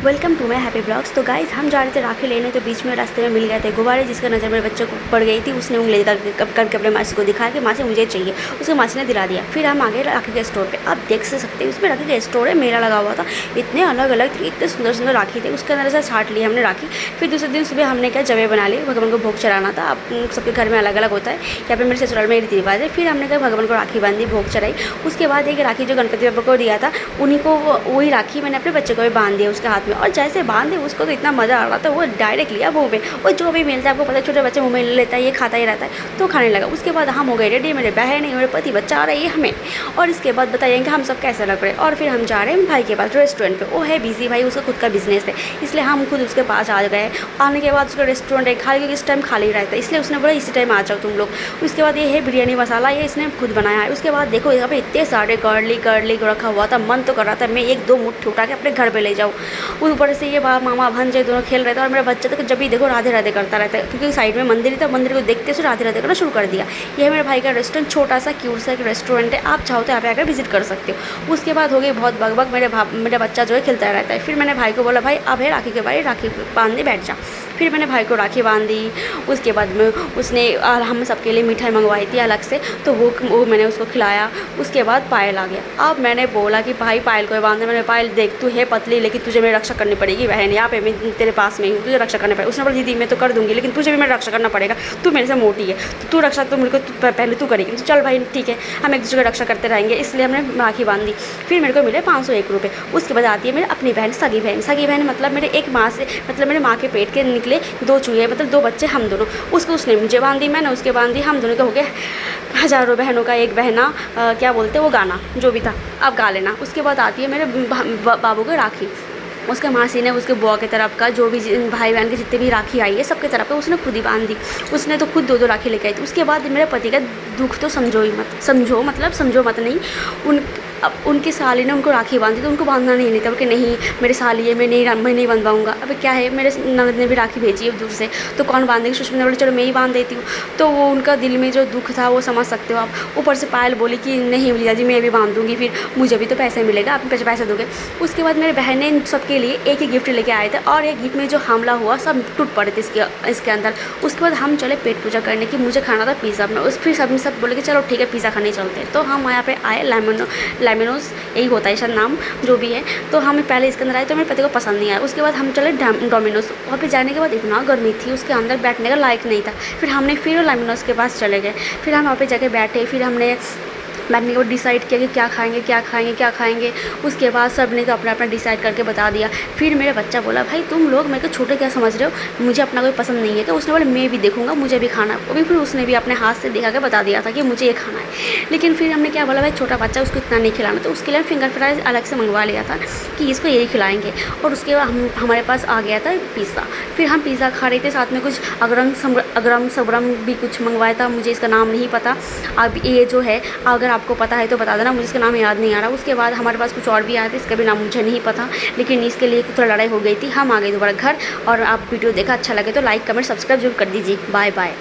Welcome to my happy blogs. तो guys हम जा रहे थे राखी लेने, तो बीच में रास्ते में मिल गए थे गुब्बारे, जिसका नज़र मेरे बच्चे को पड़ गई थी। उसने उंगली करके अपने मासी को दिखाया कि मासी मुझे चाहिए, उसके मासी ने दिला दिया। फिर हम आ गए राखी के स्टोर पे। आप देख सकते हैं उसमें राखी का स्टोर है, मेला लगा हुआ था, इतने अलग अलग इतने सुंदर सुंदर राखी थे। उसके अंदर से छाट ली हमने राखी। फिर दूसरे दिन सुबह हमने क्या जवे बना ली, भगवान को भोग चढ़ाना था। अब सबके घर में अलग अलग होता है, यहाँ पे मेरे ससुराल में रीति रिवाज है। फिर हमने क्या भगवान को राखी बांधी, भोग चढ़ाई। उसके बाद एक राखी जो गणपति बाबा को दिया था, उन्हीं को वही राखी मैंने अपने बच्चे को भी बांध दिया उसके हाथ में। और जैसे बांध दे उसको तो इतना मज़ा आ रहा था, वो डायरेक्ट लिया मुँह में। और जो भी मिलता है, आपको पता है छोटे बच्चे मुँह में ले लेता है, ये खाता ही रहता है, तो खाने लगा। उसके बाद हम हो गए रेडी, मेरे बहन है, मेरे पति, बच्चा आ रही है हमें। और इसके बाद बताइए कि हम सब कैसे लग रहे हैं। और फिर हम जा रहे हैं भाई के पास रेस्टोरेंट पे। वो है बिजी भाई, उसका खुद का बिजनेस है, इसलिए हम खुद उसके पास आ गए। आने के बाद उसका रेस्टोरेंट है खाली, क्योंकि इस टाइम खाली रहता है, इसलिए उसने बोला इसी टाइम आ जाओ तुम लोग। उसके बाद ये है बिरयानी मसाला, ये इसने खुद बनाया है। उसके बाद देखो यहाँ पे इतने सारे कर्ली रखा हुआ था, मन तो कर रहा था मैं एक दो मुट्ठी उठा के अपने घर पे ले जाऊँ। ऊपर से ये मामा भांजे दोनों खेल रहे थे, और मेरा बच्चा तो जब भी देखो राधे राधे करता रहता है, क्योंकि साइड में मंदिर था, मंदिर को देखते से राधे राधे करना शुरू कर दिया। ये है मेरे भाई का रेस्टोरेंट, छोटा सा क्यूट सा एक रेस्टोरेंट है, आप चाहो तो यहाँ पे आकर विजिट कर सकते हो। उसके बाद हो गई बहुत बकबक, मेरा बच्चा जो है खेलता रहता है। फिर मैंने भाई को बोला भाई अब है राखी के बारे, राखी बांधने बैठ जा। फिर मैंने भाई को राखी बांध दी। उसके बाद में उसने हम सबके लिए मिठाई मंगवाई थी अलग से, तो वो मैंने उसको खिलाया। उसके बाद पायल आ गया। अब मैंने बोला कि भाई पायल को बांधने, मैंने पायल देख तू है पतली, लेकिन तुझे मेरी रक्षा करनी पड़ेगी बहन, यहाँ पे मैं तेरे पास में हूँ, तुझे रक्षा करनी पड़ेगी। उसने बोला दीदी मैं तो कर दूँगी, लेकिन तुझे भी मेरी रक्षा करना पड़ेगा, तू मेरे से मोटी है, तो तू रक्षा तो मेरे को पहले तू करेगी। तो चल भाई ठीक है, हम एक दूसरे की रक्षा करते रहेंगे, इसलिए हमने राखी बांध दी। फिर मेरे को मिले 501 रुपये। उसके बाद आती है मेरी अपनी बहन, सगी बहन मतलब मेरे एक माँ से, मतलब मेरे माँ के पेट के निकले दो चूहे, मतलब दो बच्चे हम दोनों। उसको उसने मुझे बांध दी, मैंने उसके बांध दी, हम दोनों के हो गए हज़ारों बहनों का एक बहना, क्या बोलते वो गाना जो भी था, अब गा लेना। उसके बाद आती है मेरे बाबू की राखी। उसके मासी ने उसके बुआ की तरफ का जो भी भाई बहन के जितने भी राखी आई है सबके तरफ का उसने खुद ही बांध दी। उसने तो खुद दो राखी लेके आई थी। उसके बाद मेरे पति का दुख तो समझो मत नहीं। उनकी साली ने उनको राखी बांधी, तो उनको बांधना नहीं था, कि नहीं मेरी साली है, मैं नहीं बांध पाऊँगा। अब क्या है, मेरे ननद ने भी राखी भेजी है दूर से, तो कौन बांधेगी। सुषमा ने बोला चलो मैं ही बांध देती हूँ। तो वो उनका दिल में जो दुख था वो समझ सकते हो आप। ऊपर से पायल बोली कि नहीं भैया जी मैं भी बांध दूँगी, फिर मुझे भी तो पैसे मिलेगा, आप पैसे दोगे। उसके बाद मेरे बहन ने सबके लिए एक ही गिफ्ट लेके आए थे, और एक गिफ्ट में जो हमला हुआ सब टूट पड़े थे इसके अंदर। उसके बाद हम चले पेट पूजा करने की, मुझे खाना था पिज़्ज़ा में। फिर सब बोले कि चलो ठीक है पिज़्ज़ा खाने चलते हैं। तो हम यहाँ पे आए लेमिनोस, यही होता है शायद नाम जो भी है। तो हम पहले इसके अंदर आए, तो मेरे पति को पसंद नहीं आया। उसके बाद हम चले डोमिनोज। वहाँ पे जाने के बाद इतना गर्मी थी, उसके अंदर बैठने का लायक नहीं था। फिर हमने फिर लेमिनोस के पास चले गए। फिर हम वहाँ पे जाके बैठे, फिर हमने बैठने के बाद डिसाइड किया कि क्या खाएंगे। उसके बाद सब ने तो अपना अपना डिसाइड करके बता दिया। फिर मेरा बच्चा बोला भाई तुम लोग मेरे को छोटे क्या समझ रहे हो, मुझे अपना कोई पसंद नहीं है। तो उसने बोला मैं भी देखूंगा, मुझे भी खाना है। फिर उसने भी अपने हाथ से दिखा के बता दिया था कि मुझे ये खाना है। लेकिन फिर हमने क्या बोला भाई छोटा बच्चा उसको इतना नहीं खिलाना, तो उसके लिए फिंगर फ्राइज अलग से मंगवा लिया था कि इसको यही खिलाएंगे। और उसके बाद हमारे पास आ गया था पिज़्ज़ा। फिर हम पिज़्ज़ा खा रहे थे, साथ में कुछ अगरम सब्रम भी कुछ मंगवाया था, मुझे इसका नाम नहीं पता। अब ये जो है अगर आपको पता है तो बता देना, मुझे इसका नाम याद नहीं आ रहा। उसके बाद हमारे पास कुछ और भी आया था, इसका भी नाम मुझे नहीं पता, लेकिन इसके लिए थोड़ा लड़ाई हो गई थी। हम आ गए दोबारा घर। और आप वीडियो देखा अच्छा लगे तो लाइक कमेंट सब्सक्राइब जरूर कर दीजिए। Bye bye.